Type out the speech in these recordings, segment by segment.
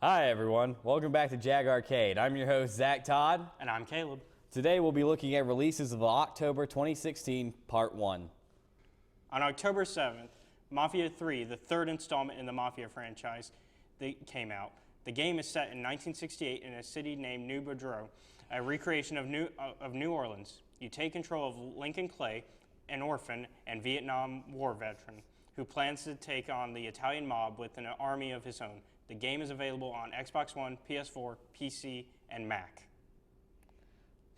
Hi everyone, welcome back to Jag Arcade. I'm your host Zach Todd. And I'm Caleb. Today we'll be looking at releases of October 2016 Part 1. On October 7th, Mafia 3, the third installment in the Mafia franchise, came out. The game is set in 1968 in a city named New Bordeaux, a recreation of New Orleans. You take control of Lincoln Clay, an orphan and Vietnam War veteran, who plans to take on the Italian mob with an army of his own. The game is available on Xbox One, PS4, PC, and Mac.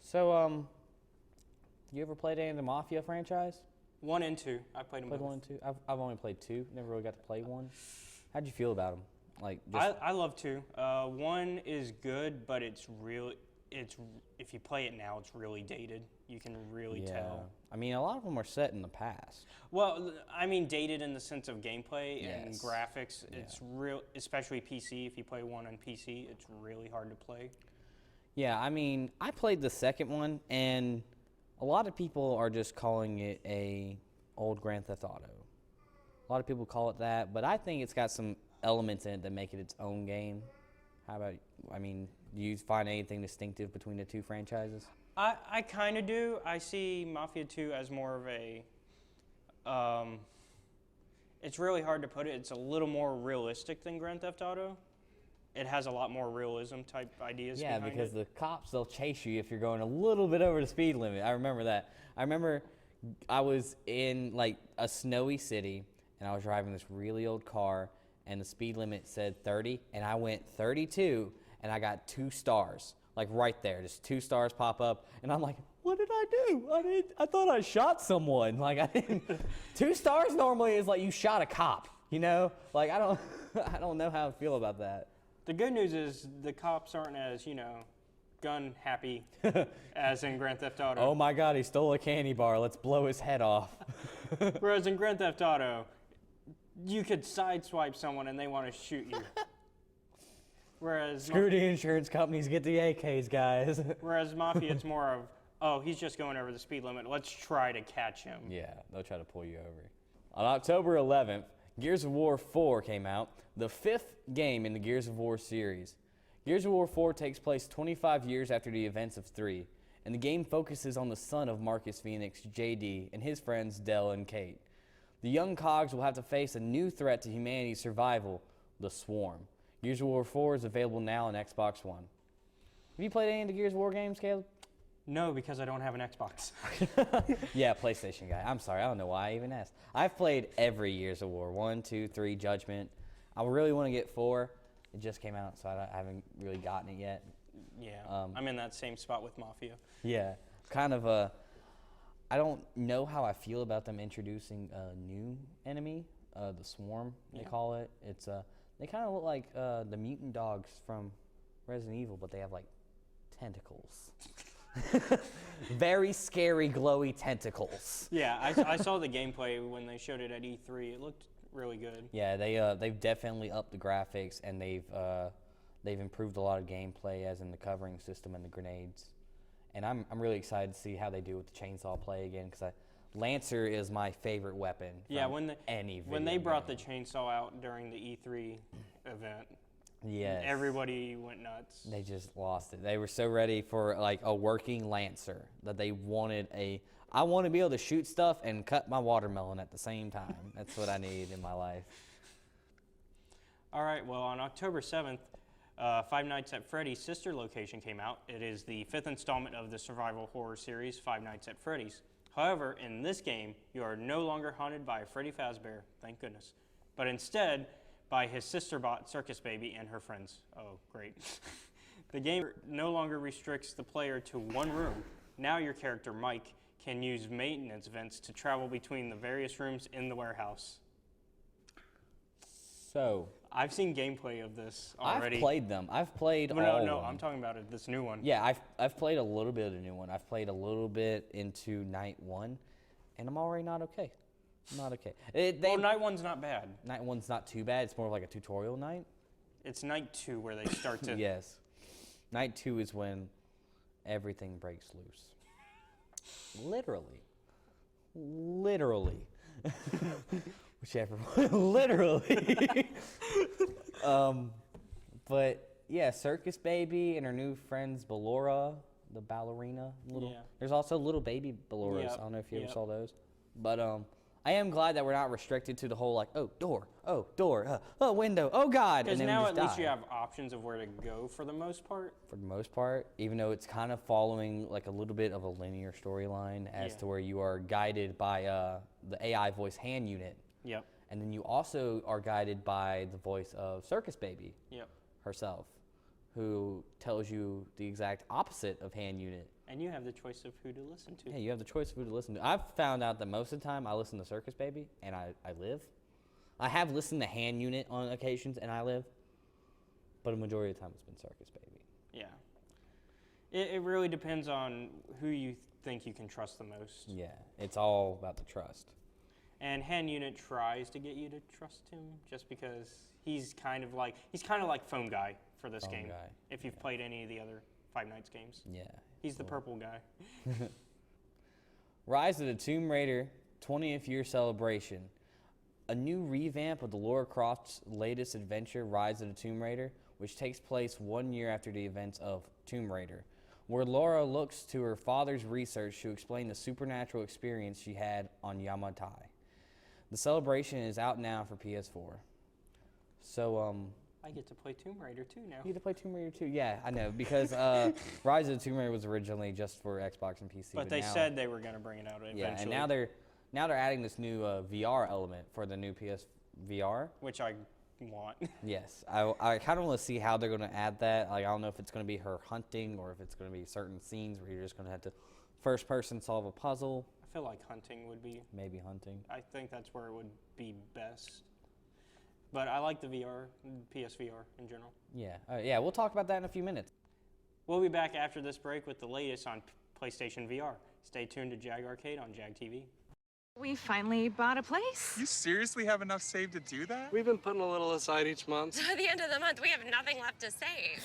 So, you ever played any of the Mafia franchise? 1 and 2. I played them both. 1 and 2? I've only played 2. Never really got to play 1. How'd you feel about them? I love 2. 1 is good, but it's if you play it now, it's really dated. You can really tell. I mean, a lot of them are set in the past. Well, I mean dated in the sense of gameplay and Yes. graphics. It's real, especially PC. If you play 1 on PC, it's really hard to play. Yeah, I mean, I played the second one, and a lot of people are just calling it a old Grand Theft Auto. A lot of people call it that, but I think it's got some elements in it that make it its own game. How about, do you find anything distinctive between the two franchises? I kind of do. I see Mafia 2 as more of a, it's really hard to put it. It's a little more realistic than Grand Theft Auto. It has a lot more realism type ideas behind because it. the cops, they'll chase you if you're going a little bit over the speed limit. I remember that. I remember I was in like a snowy city, and I was driving this really old car, and the speed limit said 30, and I went 32, and I got 2 stars. Like right there, just 2 stars pop up, and I'm like, what did I do? I thought I shot someone. Like I didn't. 2 stars normally is like you shot a cop, you know? Like I don't know how I feel about that. The good news is the cops aren't as, gun happy as in Grand Theft Auto. Oh my God, he stole a candy bar. Let's blow his head off. Whereas in Grand Theft Auto, you could sideswipe someone and they want to shoot you. Whereas Screw the insurance companies, get the AKs, guys. Whereas Mafia, it's more of, oh, he's just going over the speed limit. Let's try to catch him. Yeah, they'll try to pull you over. On October 11th, Gears of War 4 came out, the 5th game in the Gears of War series. Gears of War 4 takes place 25 years after the events of 3, and the game focuses on the son of Marcus Phoenix, JD, and his friends Del and Kate. The young Cogs will have to face a new threat to humanity's survival, the Swarm. Gears of War 4 is available now on Xbox One. Have you played any of the Gears of War games, Caleb? No, because I don't have an Xbox. Yeah, PlayStation guy. I'm sorry, I don't know why I even asked. I've played every Gears of War, 1, 2, 3, Judgment. I really want to get 4. It just came out, so I haven't really gotten it yet. Yeah, I'm in that same spot with Mafia. Yeah, kind of I don't know how I feel about them introducing a new enemy, the Swarm, they call it. It's they kind of look like the mutant dogs from Resident Evil, but they have like tentacles. Very scary, glowy tentacles. Yeah, I saw the gameplay when they showed it at E3. It looked really good. Yeah, they've definitely upped the graphics, and they've improved a lot of gameplay, as in the covering system and the grenades. And I'm really excited to see how they do with the chainsaw play again, because Lancer is my favorite weapon. Yeah, when they brought the chainsaw out during the E3 event, yes, everybody went nuts. They just lost it. They were so ready for like a working Lancer that they wanted I want to be able to shoot stuff and cut my watermelon at the same time. That's what I need in my life. All right, well, on October 7th, Five Nights at Freddy's sister location came out. It is the 5th installment of the survival horror series, Five Nights at Freddy's. However, in this game, you are no longer haunted by Freddy Fazbear, thank goodness, but instead by his sister bot, Circus Baby, and her friends. Oh, great. The game no longer restricts the player to one room. Now your character, Mike, can use maintenance vents to travel between the various rooms in the warehouse. So, I've seen gameplay of this already. I've played them. I've played all No, of them. I'm talking about this new one. Yeah, I've played a little bit of the new one. I've played a little bit into Night 1, and I'm already not okay. I'm not okay. Night 1's not bad. Night 1's not too bad. It's more like a tutorial night. It's Night 2 where they start to... Yes. Night 2 is when everything breaks loose. Literally. Whichever one. Literally. But yeah, Circus Baby and her new friends Ballora, the ballerina. Yeah. There's also little baby Balloras. Yep, I don't know if you ever yep. saw those. But I am glad that we're not restricted to the whole like, oh door, window, oh God. Because And then now we at just least you die. have options of where to go for the most part. For the most part, even though it's kind of following like a little bit of a linear storyline as Yeah. to where you are guided by the AI voice hand unit. Yep. And then you also are guided by the voice of Circus Baby Yep. herself, who tells you the exact opposite of hand unit. And you have the choice of who to listen to. Yeah, you have the choice of who to listen to. I've found out that most of the time I listen to Circus Baby and I live. I have listened to hand unit on occasions and I live, but a majority of the time it's been Circus Baby. Yeah. It really depends on who you think you can trust the most. Yeah, it's all about the trust. And Hand Unit tries to get you to trust him just because he's kind of like Phone Guy for this Phone game. Guy, If you've played any of the other Five Nights games. Yeah. He's the purple guy. Rise of the Tomb Raider 20th year celebration. A new revamp of the Lara Croft's latest adventure, Rise of the Tomb Raider, which takes place 1 year after the events of Tomb Raider, where Lara looks to her father's research to explain the supernatural experience she had on Yamatai. The celebration is out now for PS4. So, I get to play Tomb Raider too now. you get to play Tomb Raider too? Yeah, I know, because Rise of the Tomb Raider was originally just for Xbox and PC. But they now, said they were going to bring it out eventually. yeah, and now they're adding this new VR element for the new PS VR. Which I want. Yes, I kind of want to see how they're going to add that. Like, I don't know if it's going to be her hunting or if it's going to be certain scenes where you're just going to have to first person solve a puzzle. I feel like hunting would be, Maybe hunting. I think that's where it would be best. But I like the VR, PSVR in general. Yeah, yeah, we'll talk about that in a few minutes. We'll be back after this break with the latest on PlayStation VR. Stay tuned to Jag Arcade on Jag TV. We finally bought a place. You seriously have enough saved to do that? We've been putting a little aside each month. At the end of the month, we have nothing left to save.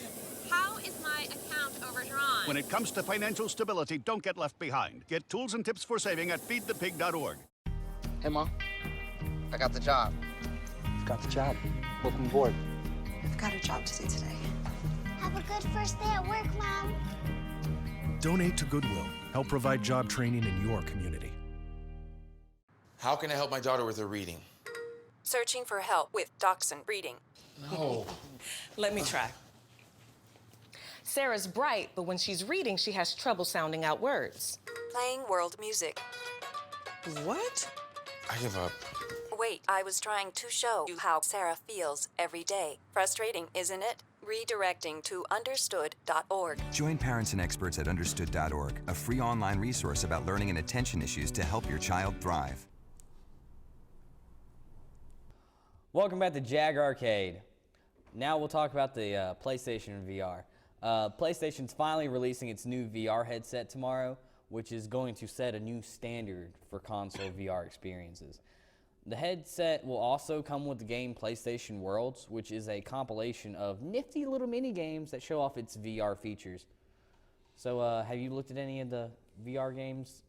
How is my account overdrawn? When it comes to financial stability, don't get left behind. Get tools and tips for saving at feedthepig.org. Hey, Mom. I got the job. You've got the job. Welcome aboard. I've got a job to do today. Have a good first day at work, Mom. Donate to Goodwill. Help provide job training in your community. How can I help my daughter with her reading? Searching for help with Dachshund Reading. No. Let me try. Sarah's bright, but when she's reading, she has trouble sounding out words. Playing world music. What? I give up. Wait, I was trying to show you how Sarah feels every day. Frustrating, isn't it? Redirecting to understood.org. Join parents and experts at understood.org, a free online resource about learning and attention issues to help your child thrive. Welcome back to Jag Arcade. Now we'll talk about the PlayStation VR. PlayStation's finally releasing its new VR headset tomorrow, which is going to set a new standard for console VR experiences. The headset will also come with the game PlayStation Worlds, which is a compilation of nifty little mini games that show off its VR features. So, have you looked at any of the VR games?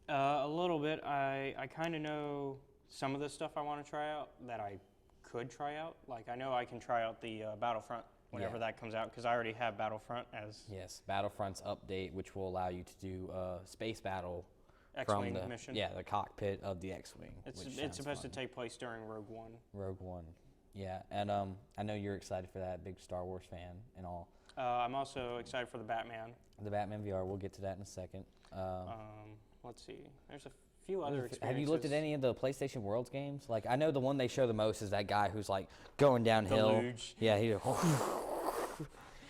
A little bit. I kind of know some of the stuff I want to try out that I could try out. Like, I know I can try out the Battlefront whenever that comes out, because I already have Battlefront as... Yes, Battlefront's update, which will allow you to do space battle X-Wing from the mission. Yeah, the cockpit of the X-Wing. It's supposed to take place during Rogue One. Rogue One, yeah, and I know you're excited for that, big Star Wars fan and all. I'm also excited for the Batman. The Batman VR, we'll get to that in a second. Let's see, there's a few other experiences. Have you looked at any of the PlayStation Worlds games? Like, I know the one they show the most is that guy who's like going downhill. The luge. Yeah, he.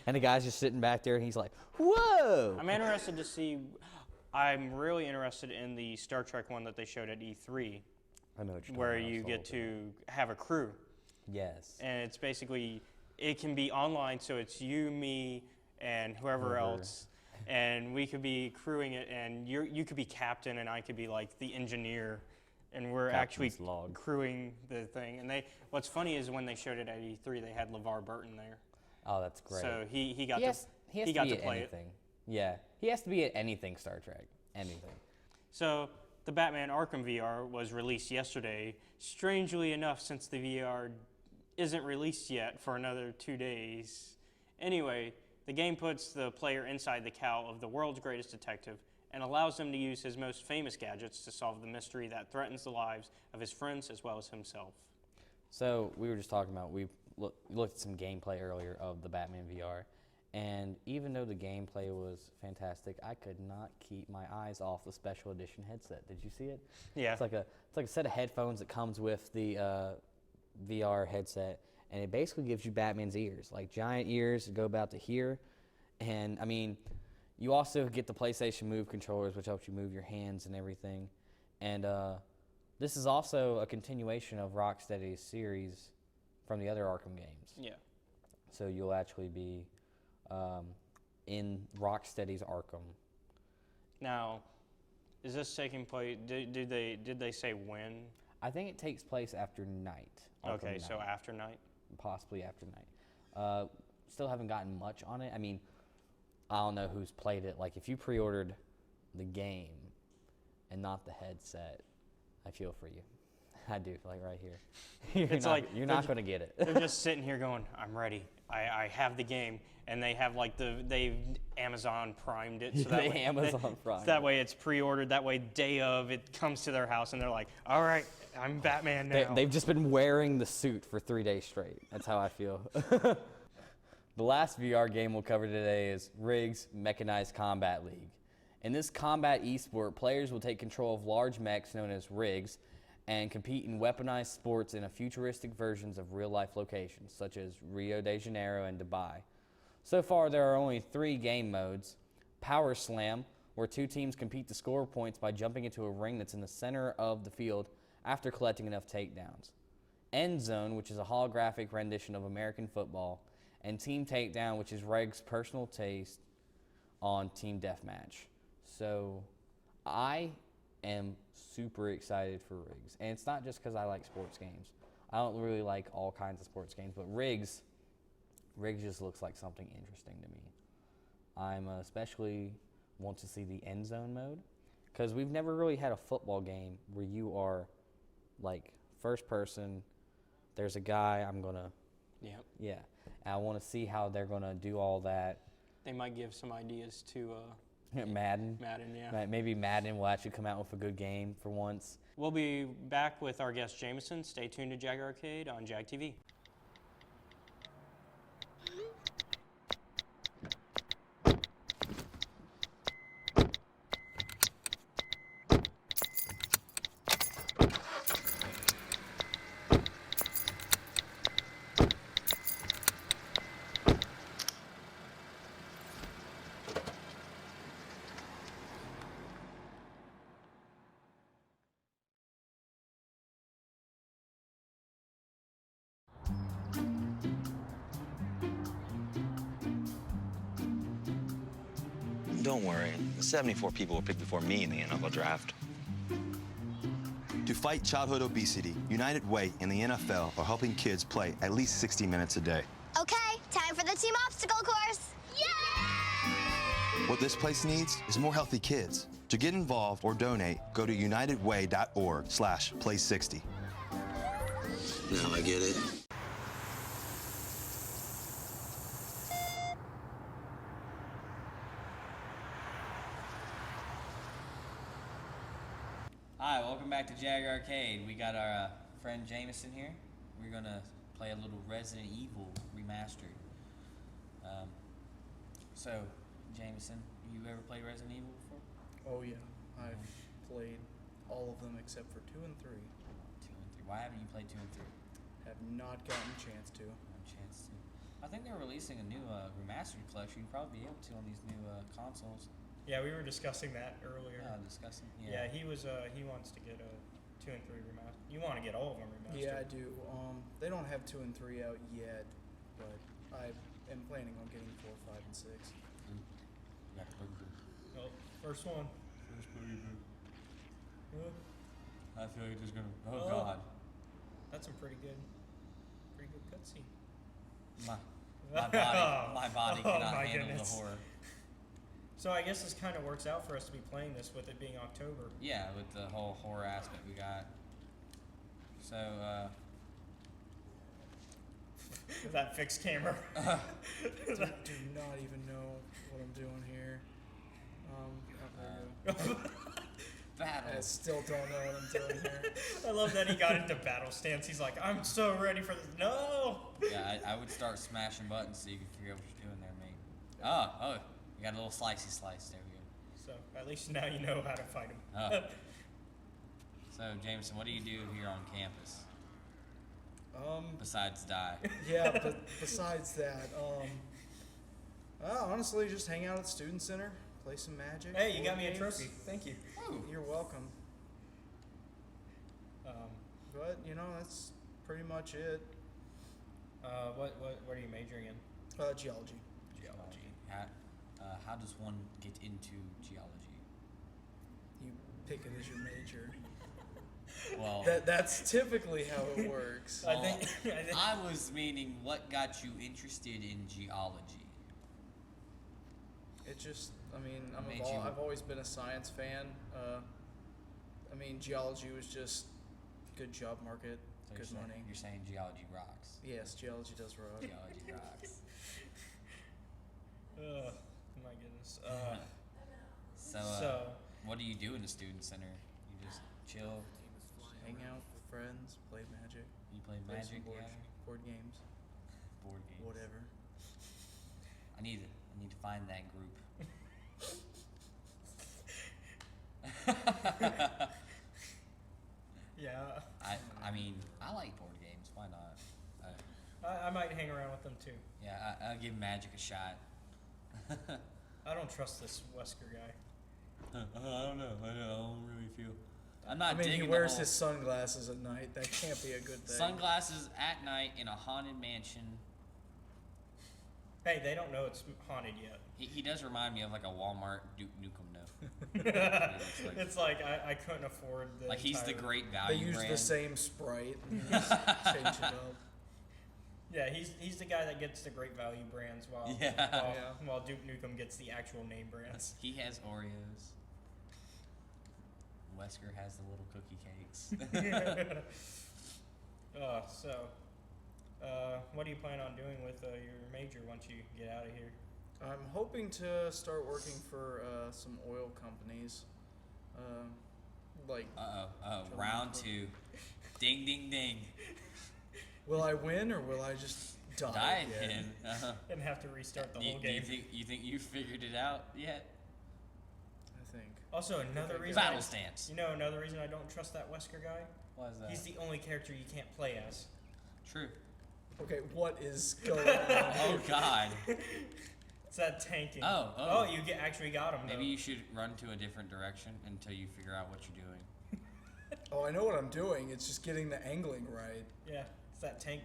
And the guy's just sitting back there, and he's like, "Whoa!" I'm interested to see. I'm really interested in the Star Trek one that they showed at E3. I know what you're where talking about. you get to have a crew. Yes. And it's basically, it can be online, so it's you, me, and whoever else, and we could be crewing it, and you could be captain, and I could be like the engineer, and we're Captain's actually log. crewing the thing. And what's funny is when they showed it at E3, they had LeVar Burton there. Oh, that's great. So he got he got to to be play at anything. Yeah, he has to be at anything Star Trek, anything. So the Batman Arkham VR was released yesterday. Strangely enough, since the VR isn't released yet for another 2 days. Anyway, the game puts the player inside the cowl of the world's greatest detective and allows him to use his most famous gadgets to solve the mystery that threatens the lives of his friends as well as himself. So we were just talking about, we looked at some gameplay earlier of the Batman VR, and even though the gameplay was fantastic, I could not keep my eyes off the special edition headset. Did you see it? Yeah. It's like a set of headphones that comes with the VR headset, and it basically gives you Batman's ears, like giant ears that go about to here. And I mean, you also get the PlayStation Move controllers, which helps you move your hands and everything. And this is also a continuation of Rocksteady's series from the other Arkham games. Yeah. So you'll actually be in Rocksteady's Arkham. Now, is this taking place? Did they say when? I think it takes place after night. Okay, Arkham so Knight. after night. Possibly after night. Still haven't gotten much on it. I mean, I don't know who's played it. Like, if you pre-ordered the game and not the headset, I feel for you. I do, like right here. You're not going to get it. They're just sitting here going, I'm ready. I have the game. And they have like they've Amazon primed it. So that way, Amazon Prime. That way it's pre-ordered. That way day of it comes to their house and they're like, all right, I'm Batman now. They've just been wearing the suit for 3 days straight. That's how I feel. The last VR game we'll cover today is Riggs Mechanized Combat League. In this combat esport, players will take control of large mechs known as rigs and compete in weaponized sports in a futuristic versions of real-life locations, such as Rio de Janeiro and Dubai. So far, there are only 3 game modes. Power Slam, where 2 teams compete to score points by jumping into a ring that's in the center of the field after collecting enough takedowns. End Zone, which is a holographic rendition of American football. And Team Takedown, which is Reg's personal taste on Team Deathmatch. So I am super excited for Riggs. And it's not just because I like sports games. I don't really like all kinds of sports games, but Riggs just looks like something interesting to me. I'm especially want to see the end zone mode, because we've never really had a football game where you are like first person, there's a guy, yeah. And I want to see how they're gonna do all that. They might give some ideas to Madden. Madden, yeah. Right, maybe Madden will actually come out with a good game for once. We'll be back with our guest Jameson. Stay tuned to Jag Arcade on Jag TV. Don't worry. 74 people were picked before me in the NFL draft. To fight childhood obesity, United Way and the NFL are helping kids play at least 60 minutes a day. Okay, time for the team obstacle course. Yay! What this place needs is more healthy kids. To get involved or donate, go to unitedway.org/play60. Now I get it. Hi, welcome back to Jag Arcade. We got our friend Jameson here. We're gonna play a little Resident Evil Remastered. So, Jameson, you ever played Resident Evil before? Oh yeah, I've played all of them except for 2 and 3. 2 and 3. Why haven't you played 2 and 3? Have not gotten a chance to. I think they're releasing a new remastered collection. You'd probably be able to on these new consoles. Yeah, we were discussing that earlier. Yeah. He wants to get a 2 and 3 remastered. You want to get all of them remastered? Yeah, I do. They don't have 2 and 3 out yet, but I am planning on getting 4, 5, and 6. Oh, first one. I feel like there's gonna. Oh God. That's a pretty good cutscene. My body cannot handle the horror. So I guess this kind of works out for us to be playing this with it being October. Yeah, with the whole horror aspect we got. So, With that fixed camera. Do not even know what I'm doing here. I still don't know what I'm doing here. I love that he got into battle stance. He's like, I'm so ready for this. No! Yeah, I would start smashing buttons so you can figure out what you're doing there, mate. Oh, you got a little slicey slice. There we go. So, at least now you know how to fight him. Oh. So, Jameson, what do you do here on campus? Besides die. Yeah, but besides that, honestly, just hang out at the student center, play some Magic. Hey, you got me a games. trophy. Thank you. You're welcome. But you know, that's pretty much it. What are you majoring in? Geology. Geology. How does one get into geology? You pick it as your major. Well, that's typically how it works. Well, I was meaning, what got you interested in geology? It just, I mean, Made I've always been a science fan. I mean, geology was just good job market, So good money. You're saying geology rocks. Yes, geology does rock. Geology rocks. My goodness. So, what do you do in the student center? You just chill? Hang out with friends, play Magic. You play Magic, some yeah? board games. Board games. Whatever. I need to find that group. Yeah. I mean, I like board games. Why not? I might hang around with them too. Yeah, I'll give Magic a shot. I don't trust this Wesker guy. I don't know. I don't really feel. I'm not I mean, digging he the wears whole his sunglasses at night. That can't be a good thing. sunglasses at night in a haunted mansion. Hey, they don't know it's haunted yet. He does remind me of like a Walmart Duke Nukem though. It's like I couldn't afford the. Like he's the entire- great They value use brand. the same sprite and just change it up. Yeah, he's the guy that gets the great value brands while while Duke Nukem gets the actual name brands. He has Oreos. Wesker has the little cookie cakes. What do you plan on doing with your major once you get out of here? I'm hoping to start working for some oil companies. Round 2. Ding, ding, ding. Will I win or will I just die? Die again? again. And have to restart the whole Do you game. think you figured it out yet? I think. Also, another reason. Battle stance. You know, another reason I don't trust that Wesker guy. Why is that? He's the only character you can't play as. True. Okay, what is going on? Oh God. It's that tanking. Oh. You actually got him. Maybe you should run to a different direction until you figure out what you're doing. Oh, I know what I'm doing. It's just getting the angling right. Yeah, it's that tank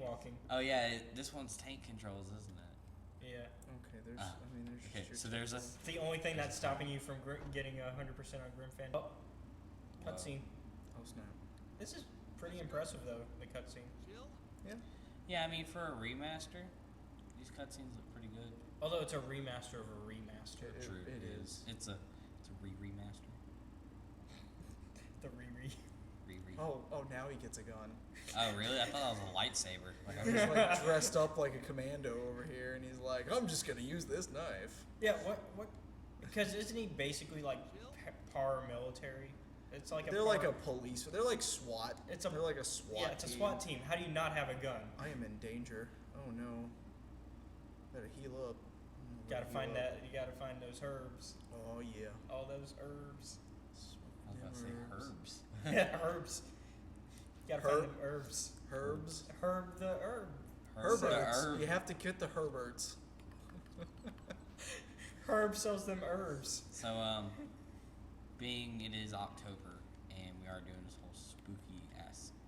walking. Oh yeah, this one's tank controls, isn't it? Yeah. Okay, there's. Ah. I mean, there's. Okay, just so there's a. It's the only thing that's stopping you from getting 100% on Grimfan. Oh, cutscene. Oh snap! This is pretty impressive though. The cutscene. Yeah. Yeah, I mean for a remaster, these cutscenes look pretty good. Although it's a remaster of a remaster. True, it is. It's a remaster. The re. Oh, now he gets a gun. Oh really? I thought that was a lightsaber. Like, He's like dressed up like a commando over here, and he's like, "I'm just gonna use this knife." Yeah. What? Because isn't he basically like paramilitary? It's like They're like a police. They're like SWAT. They're like a SWAT. Yeah, it's a SWAT team. How do you not have a gun? I am in danger. Oh no. Better heal up. Gotta find that. You gotta find those herbs. Oh yeah. All those herbs. I was about to say herbs. Yeah, herbs. Gotta find them herbs. Herbs. Herb the herb. Herberts. herb. You have to get the Herberts. Herb sells them herbs. So being it is October and we are doing this whole spooky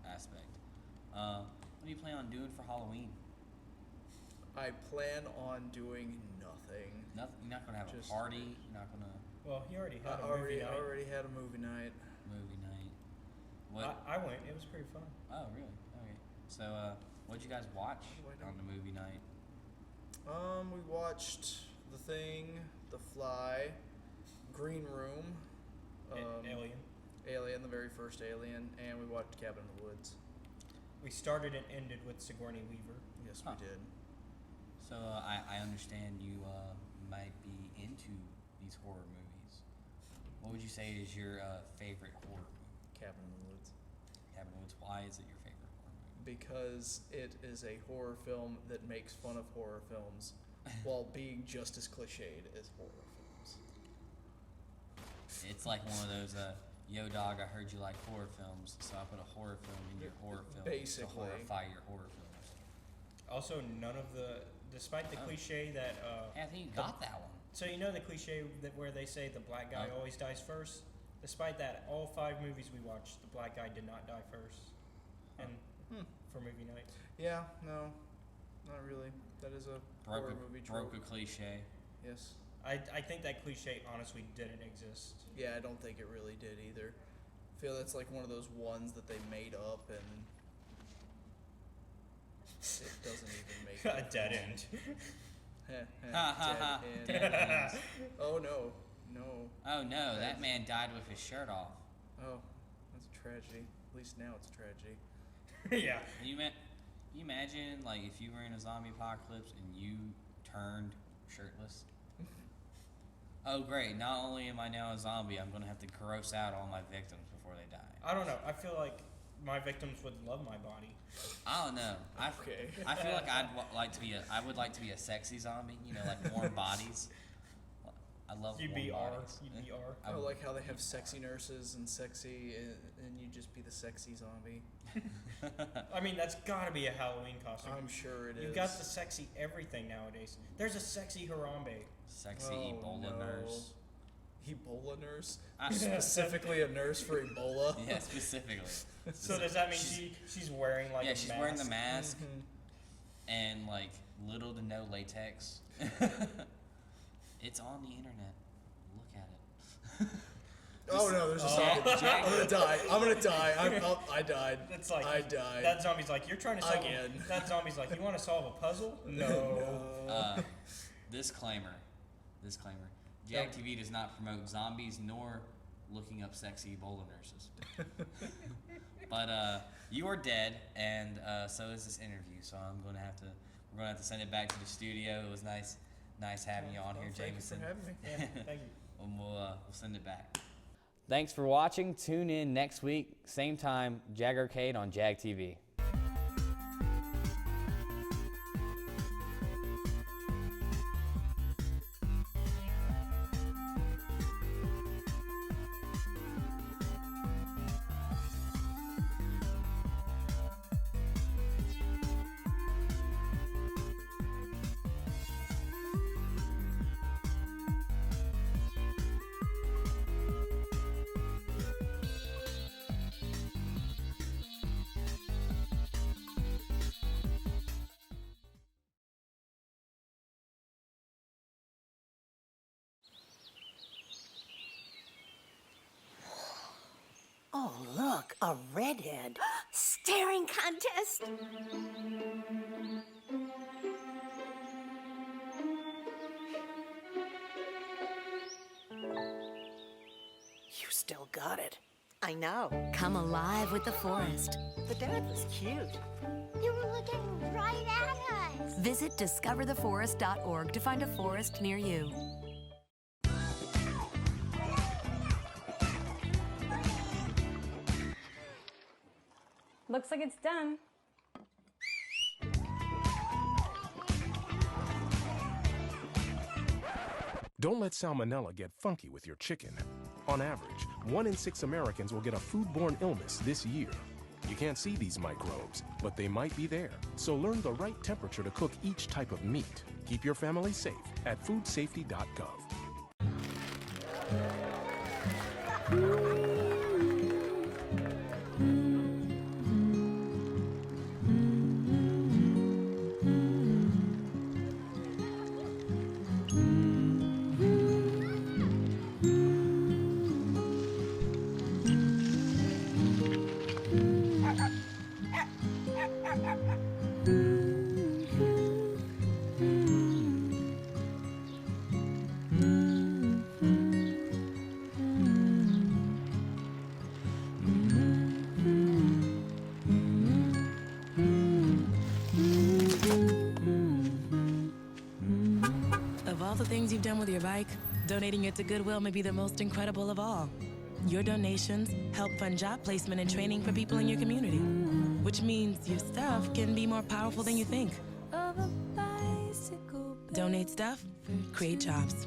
aspect, what do you plan on doing for Halloween? I plan on doing nothing. Nothing. You're not gonna have Just- a party. You're not gonna Well, he already I had a movie night. already had a movie night. movie night. What? I went. It was pretty fun. Oh really? Okay. So what'd you guys watch on the movie night? We watched The Thing, The Fly, Green Room, Alien. Alien, the very first Alien, and we watched Cabin in the Woods. We started and ended with Sigourney Weaver. Yes, Yes, we did. So I understand you might be into these horror movies. What would you say is your favorite horror movie? Cabin in the Woods. Cabin in the Woods. Why is it your favorite horror movie? Because it is a horror film that makes fun of horror films while being just as cliched as horror films. It's like one of those, yo dog, I heard you like horror films, so I put a horror film in your horror film Basically. to horrify your horror films. Also, none of the, despite the cliche that. I think you got that one. So you know the cliche that where they say the black guy always dies first? Despite that, all 5 movies we watched, the black guy did not die first. And for movie night. Yeah, no, not really. That is a horror movie trope. Broke a cliche. Yes. I think that cliche honestly didn't exist. Yeah, I don't think it really did either. I feel that's like one of those ones that they made up and it doesn't even make a dead end. Dead end. Oh no, no. Oh no, that man died with his shirt off. Oh, that's a tragedy. At least now it's a tragedy. Yeah. You imagine like if you were in a zombie apocalypse and you turned shirtless? Oh great, not only am I now a zombie, I'm gonna have to gross out all my victims before they die. I don't know. I feel like my victims would love my body. I don't know. I feel like I would like to be a sexy zombie. You know, like warm bodies. I love You'd warm be bodies. You'd be R. I like how they have sexy nurses and sexy, and you just be the sexy zombie. I mean, that's gotta be a Halloween costume. I'm sure it is. You've got the sexy everything nowadays. There's a sexy Harambe. Sexy Ebola nurse. Ebola nurse? Specifically a nurse for Ebola? Yeah, specifically. So does that mean she's wearing like a mask? Yeah, she's wearing the mask and like little to no latex. It's on the internet. Look at it. Oh no, there's a zombie. I'm gonna die. I died. It's like I died. That zombie's like, you're trying to solve again. That zombie's like, you want to solve a puzzle? No. Disclaimer. JAG TV does not promote zombies nor looking up sexy Ebola nurses. But you are dead, and so is this interview. So we're gonna have to send it back to the studio. It was nice having you on here, Jameson. Thank you for having me. Yeah, thank you. We'll send it back. Thanks for watching. Tune in next week, same time, Jag Arcade on JAG TV. Oh, look, a redhead. Staring contest. You still got it. I know. Come alive with the forest. The dad was cute. They were looking right at us. Visit discovertheforest.org to find a forest near you. Looks like it's done. Don't let salmonella get funky with your chicken. On average, 1 in 6 Americans will get a foodborne illness this year. You can't see these microbes, but they might be there. So learn the right temperature to cook each type of meat. Keep your family safe at foodsafety.gov. all the things you've done with your bike, donating it to Goodwill may be the most incredible of all. Your donations help fund job placement and training for people in your community, which means your stuff can be more powerful than you think. Donate stuff, create jobs.